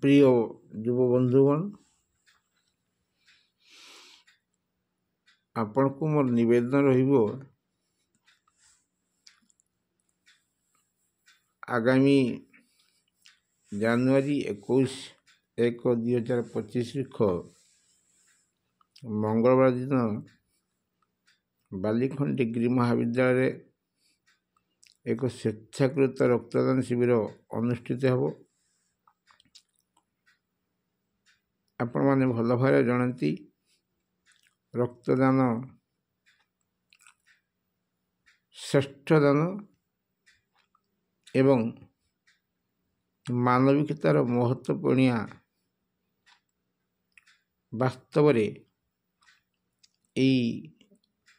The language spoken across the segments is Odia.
प्रिय युव बंधुगण आपण को मोर निवेदन रहिबो आगामी जनवरी 21/1/2025 मंगलवार दिन बालीखंड डिग्री महाविद्यालय एक स्वेच्छाकृत रक्तदान शिविर अनुष्ठित हो। आपण माने भल भाव जानती रक्तदान श्रेष्ठ दान एवं मानविकतार महत्वपूर्ण वास्तव रे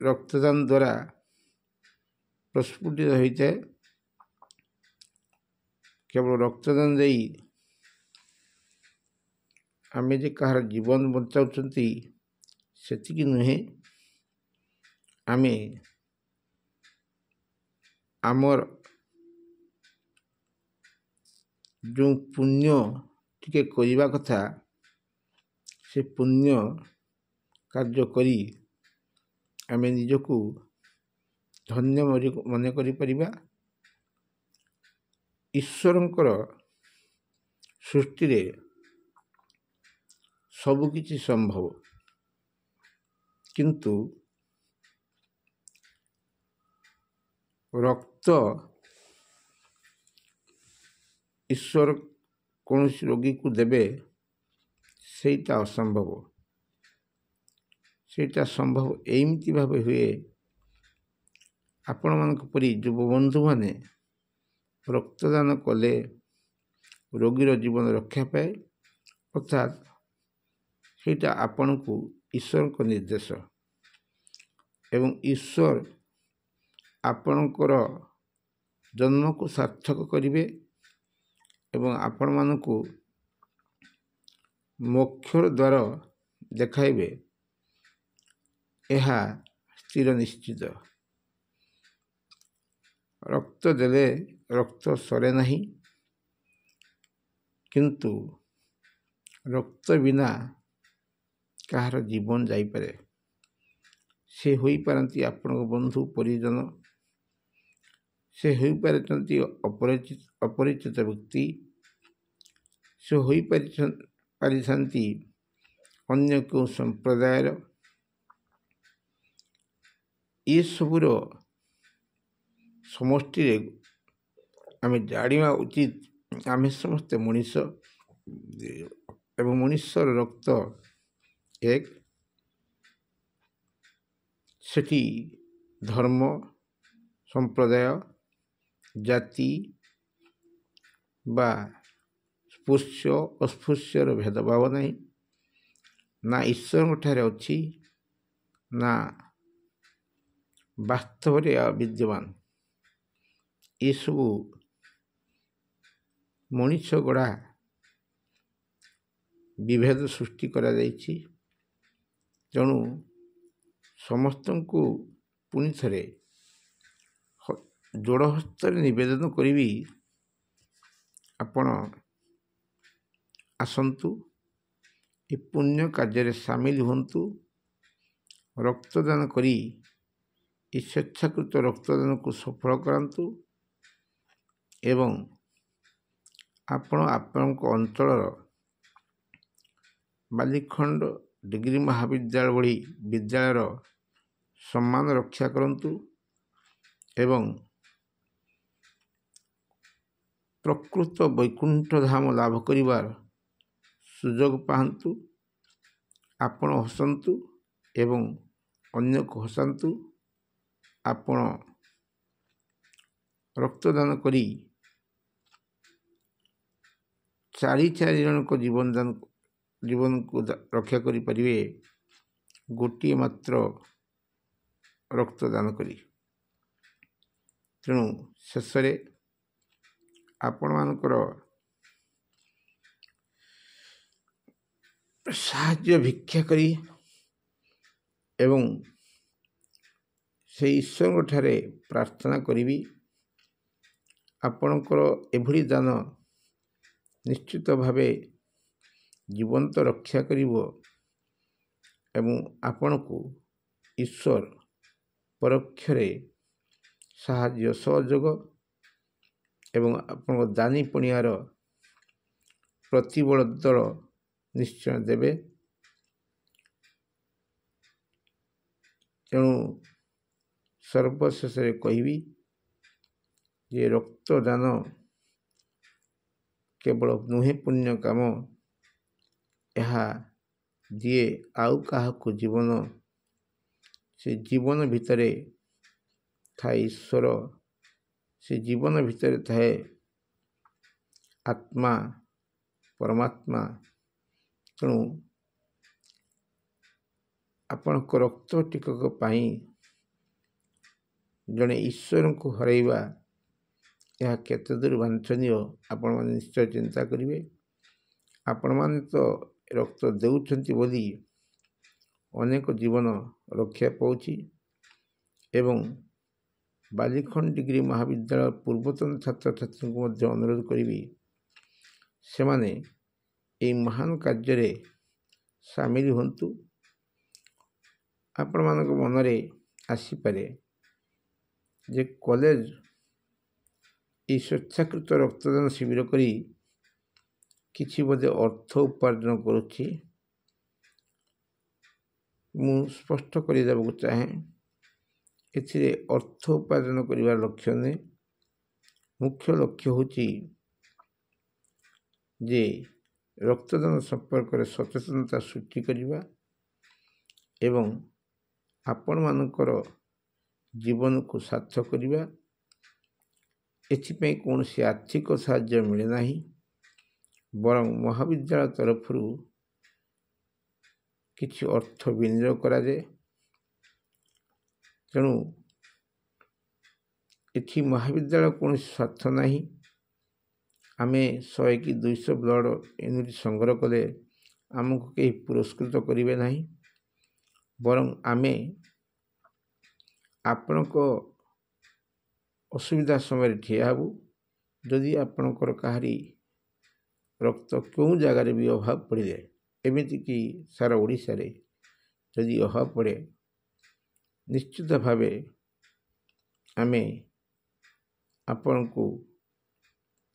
रक्तदान द्वारा प्रस्फुटित होता है। केवल रक्तदान दे आमे जे कहार जीवन बचाउछंती सेतिकी नुहे, आमे आमर जो पुण्य टिके करिबा कथा से पुण्य कार्य करी आमे निजको धन्य मन करि परिबा। ईश्वरंकर सृष्टि रे सब किछि संभव, किंतु रक्त ईश्वर कौन रोगी को देवे सेटा असंभव। सेटा संभव एमती भाव हुए आपण मान परी युव बंधु माने रक्तदान कले रोगीर जीवन रक्षा पाए, अर्थात सेटा आपण को ईश्वर को निर्देश एवं ईश्वर आपणकर जन्म को सार्थक करिवे एवं आपण मानकु मोक्षर द्वार देखाइबे, यह स्थिर निश्चित। रक्त देले रक्त सरे नहीं, किंतु रक्त बिना कहार जीवन जाई पारे। से होई पारंती आपण बंधु परिजन, से होई पारंती अपरिचित व्यक्ति, से होई पारिथांती अन्य को संप्रदायर। ये सबुर समष्टि रे आमे जानिबा उचित आमे समस्त मनुष्य एवं मनुष्यर रक्त एक। सेठी धर्म संप्रदाय जाति बा स्पृश्य अस्पृश्यर भेदभाव नहीं, ना ईश्वर ठारे अच्छी ना वास्तव विद्यमान। ये सबू मनुष्य गढ़ा विभेद सृष्टि करा जाइछि। तेणु समस्त को पुनि थरे जोड़ हस्त निवेदन करी आपण आसंतु, ये पुण्य कार्य सामिल हुंतु, रक्तदान करी स्वेच्छाकृत रक्तदान को सफल करांतु एवं आपण अंचल बालीखंड डिग्री महाविद्यालय भली विद्यालयर सम्मान रक्षा करंतु एवं प्रकृत वैकुंठ धाम लाभ करिवार सुजोग पाहंतु। आपण हसंतु एवं अन्य को हसांतु। आपण रक्तदान करी चारि जन को जीवन को रक्षा करि परिवे, गोटे मात्र रक्तदान करी। तेणु शेष आपण मानकर साहाय्य भिक्षा करी एवं से ईश्वर ठारे प्रार्थना करी आपणकर एभली दान निश्चित भावे ଜୀବନ୍ତ ରକ୍ଷା କରିବ ଏବଂ ଆପଣଙ୍କୁ ଈଶ୍ୱର ପରୋକ୍ଷରେ ସାହାଯ୍ୟ ସହଯୋଗ ଏବଂ ଆପଣଙ୍କ ଦାନୀ ପଣିଆର ପ୍ରତିବଳ ଦଳ ନିଶ୍ଚୟ ଦେବେ। ତେଣୁ ସର୍ବଶେଷରେ କହିବି ଯେ ରକ୍ତଦାନ କେବଳ ନୁହେଁ ପୁଣ୍ୟ କାମ, ଏହା ଦିଏ ଆଉ କାହାକୁ ଜୀବନ। ସେ ଜୀବନ ଭିତରେ ଥାଏ ଈଶ୍ୱର, ସେ ଜୀବନ ଭିତରେ ଥାଏ ଆତ୍ମା ପରମାତ୍ମା। ତେଣୁ ଆପଣଙ୍କ ରକ୍ତ ଟିକକ ପାଇଁ ଜଣେ ଈଶ୍ୱରଙ୍କୁ ହରାଇବା ଏହା କେତେ ଦୂର ବାଞ୍ଛନୀୟ ଆପଣମାନେ ନିଶ୍ଚୟ ଚିନ୍ତା କରିବେ। ଆପଣମାନେ ତ ରକ୍ତ ଦେଉଛନ୍ତି ବୋଲି ଅନେକ ଜୀବନ ରକ୍ଷା ପାଉଛି ଏବଂ ବାଲିଖଣ୍ଡ ଡିଗ୍ରୀ ମହାବିଦ୍ୟାଳୟ ପୂର୍ବତନ ଛାତ୍ରଛାତ୍ରୀଙ୍କୁ ମଧ୍ୟ ଅନୁରୋଧ କରିବି, ସେମାନେ ଏହି ମହାନ କାର୍ଯ୍ୟରେ ସାମିଲ ହୁଅନ୍ତୁ। ଆପଣମାନଙ୍କ ମନରେ ଆସିପାରେ ଯେ କଲେଜ ଏହି ସ୍ୱେଚ୍ଛାକୃତ ରକ୍ତଦାନ ଶିବିର କରି କିଛି ବୋଧେ ଅର୍ଥ ଉପାର୍ଜନ କରୁଛି। ମୁଁ ସ୍ପଷ୍ଟ କରିଦେବାକୁ ଚାହେଁ, ଏଥିରେ ଅର୍ଥ ଉପାର୍ଜନ କରିବାର ଲକ୍ଷ୍ୟ ନୁହେଁ। ମୁଖ୍ୟ ଲକ୍ଷ୍ୟ ହେଉଛି ଯେ ରକ୍ତଦାନ ସମ୍ପର୍କରେ ସଚେତନତା ସୃଷ୍ଟି କରିବା ଏବଂ ଆପଣମାନଙ୍କର ଜୀବନକୁ ସାର୍ଥକ କରିବା। ଏଥିପାଇଁ କୌଣସି ଆର୍ଥିକ ସାହାଯ୍ୟ ମିଳେ ନାହିଁ, ବରଂ ମହାବିଦ୍ୟାଳୟ ତରଫରୁ କିଛି ଅର୍ଥ ବିନିଯୋଗ କରାଯାଏ। ତେଣୁ ଏଠି ମହାବିଦ୍ୟାଳୟ କୌଣସି ସ୍ୱାର୍ଥ ନାହିଁ। ଆମେ 100 କି 200 ବ୍ଲଡ଼ ୟୁନିଟ୍ ସଂଗ୍ରହ କଲେ ଆମକୁ କେହି ପୁରସ୍କୃତ କରିବେ ନାହିଁ, ବରଂ ଆମେ ଆପଣଙ୍କ ଅସୁବିଧା ସମୟରେ ଠିଆ ହେବୁ। ଯଦି ଆପଣଙ୍କର କାହାରି ରକ୍ତ କେଉଁ ଜାଗାରେ ବି ଅଭାବ ପଡ଼ିଲେ, ଏମିତିକି ସାରା ଓଡ଼ିଶାରେ ଯଦି ଅଭାବ ପଡ଼େ, ନିଶ୍ଚିତ ଭାବେ ଆମେ ଆପଣଙ୍କୁ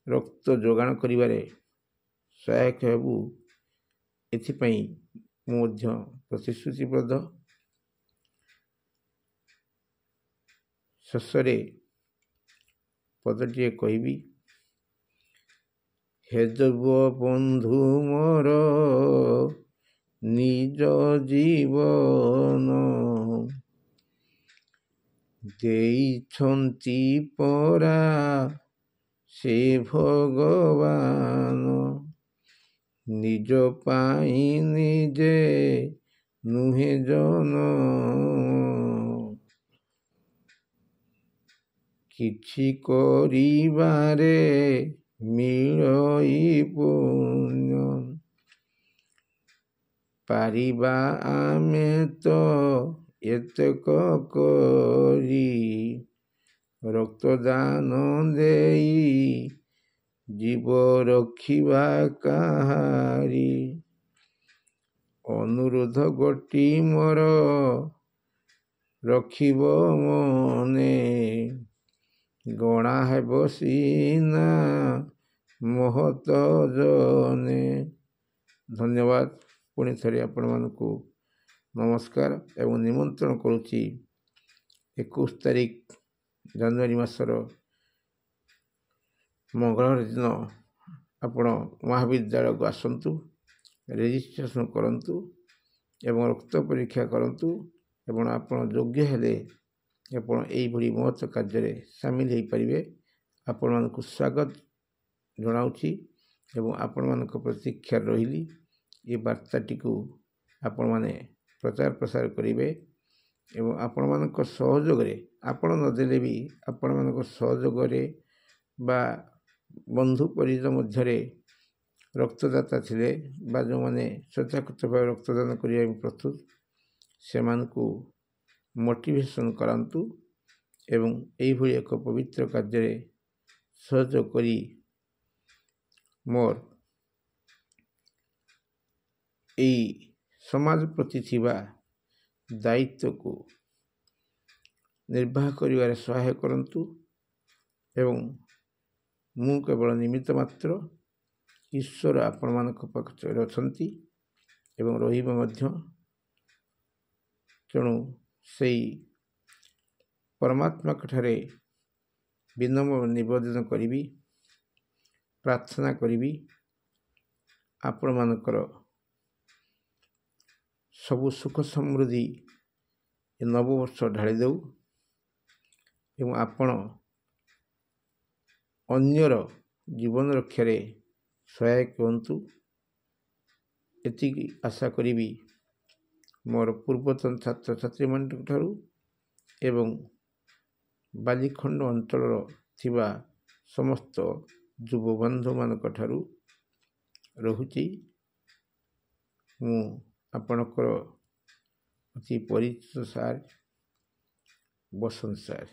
ରକ୍ତ ଯୋଗାଣ କରିବାରେ ସହାୟକ ହେବୁ। ଏଥିପାଇଁ ମୁଁ ମଧ୍ୟ ପ୍ରତିଶ୍ରୁତିବଦ୍ଧ। ଶେଷରେ ପଦଟିଏ କହିବି, ହେ ଦେବ ବନ୍ଧୁ ମୋର ନିଜ ଜୀବନ, ଦେଇଛନ୍ତି ପରା ସେ ଭଗବାନ, ନିଜ ପାଇଁ ନିଜେ ନୁହେଁ ଜନ, କିଛି କରିବାରେ ମିଳଇ ପୁଣ୍ୟ, ପାରିବା ଆମେ ତ ଏତକ କରି, ରକ୍ତଦାନ ଦେଇ ଜୀବ ରଖିବା କାହାରି। ଅନୁରୋଧ ଗୋଟି ମୋର ରଖିବ ମନେ, ଗଣା ହେବ ସିନା ମହତ ଜନେ। ଧନ୍ୟବାଦ। ପୁଣି ଥରେ ଆପଣମାନଙ୍କୁ ନମସ୍କାର ଏବଂ ନିମନ୍ତ୍ରଣ କରୁଛି 21 ତାରିଖ ଜାନୁଆରୀ ମାସର ମଙ୍ଗଳବାର ଦିନ ଆପଣ ମହାବିଦ୍ୟାଳୟକୁ ଆସନ୍ତୁ, ରେଜିଷ୍ଟ୍ରେସନ କରନ୍ତୁ ଏବଂ ରକ୍ତ ପରୀକ୍ଷା କରନ୍ତୁ ଏବଂ ଆପଣ ଯୋଗ୍ୟ ହେଲେ ଆପଣ ଏହିଭଳି ମହତ କାର୍ଯ୍ୟରେ ସାମିଲ ହୋଇପାରିବେ। ଆପଣମାନଙ୍କୁ ସ୍ୱାଗତ ଜଣାଉଛି ଏବଂ ଆପଣମାନଙ୍କ ପ୍ରତୀକ୍ଷାରେ ରହିଲି। ଏ ବାର୍ତ୍ତାଟିକୁ ଆପଣମାନେ ପ୍ରଚାର ପ୍ରସାର କରିବେ ଏବଂ ଆପଣମାନଙ୍କ ସହଯୋଗରେ, ଆପଣ ନଦେଲେ ବି ଆପଣମାନଙ୍କ ସହଯୋଗରେ ବା ବନ୍ଧୁ ପରିଜନ ମଧ୍ୟରେ ରକ୍ତଦାତା ଥିଲେ ବା ଯେଉଁମାନେ ସ୍ୱେଚ୍ଛାକୃତ ଭାବେ ରକ୍ତଦାନ କରିବା ପାଇଁ ପ୍ରସ୍ତୁତ, ସେମାନଙ୍କୁ ମୋଟିଭେସନ୍ କରାନ୍ତୁ ଏବଂ ଏହିଭଳି ଏକ ପବିତ୍ର କାର୍ଯ୍ୟରେ ସହଯୋଗ କରି ମୋର ଏହି ସମାଜ ପ୍ରତି ଥିବା ଦାୟିତ୍ୱକୁ ନିର୍ବାହ କରିବାରେ ସହାୟ କରନ୍ତୁ ଏବଂ ମୁଁ କେବଳ ନିମିତ୍ତ ମାତ୍ର। ଈଶ୍ୱର ଆପଣମାନଙ୍କ ପାଖରେ ଅଛନ୍ତି ଏବଂ ରହିବେ ମଧ୍ୟ। ତେଣୁ ସେଇ ପରମାତ୍ମାଙ୍କଠାରେ ବିନମ୍ର ନିବେଦନ କରିବି, ପ୍ରାର୍ଥନା କରିବି ଆପଣମାନଙ୍କର ସବୁ ସୁଖ ସମୃଦ୍ଧି ଏ ନବବର୍ଷ ଢାଳି ଦେଉ ଏବଂ ଆପଣ ଅନ୍ୟର ଜୀବନ ରକ୍ଷାରେ ସହାୟକ ହୁଅନ୍ତୁ। ଏତିକି ଆଶା କରିବି ମୋର ପୂର୍ବତନ ଛାତ୍ରଛାତ୍ରୀମାନଙ୍କ ଠାରୁ ଏବଂ ବାଲିଖଣ୍ଡ ଅଞ୍ଚଳର ଥିବା ସମସ୍ତ ଯୁବବନ୍ଧୁମାନଙ୍କ ଠାରୁ ରହୁଛି। ମୁଁ ଆପଣଙ୍କର ଅତି ପରିଚିତ ସାର୍ ବସନ୍ତ ସାର୍।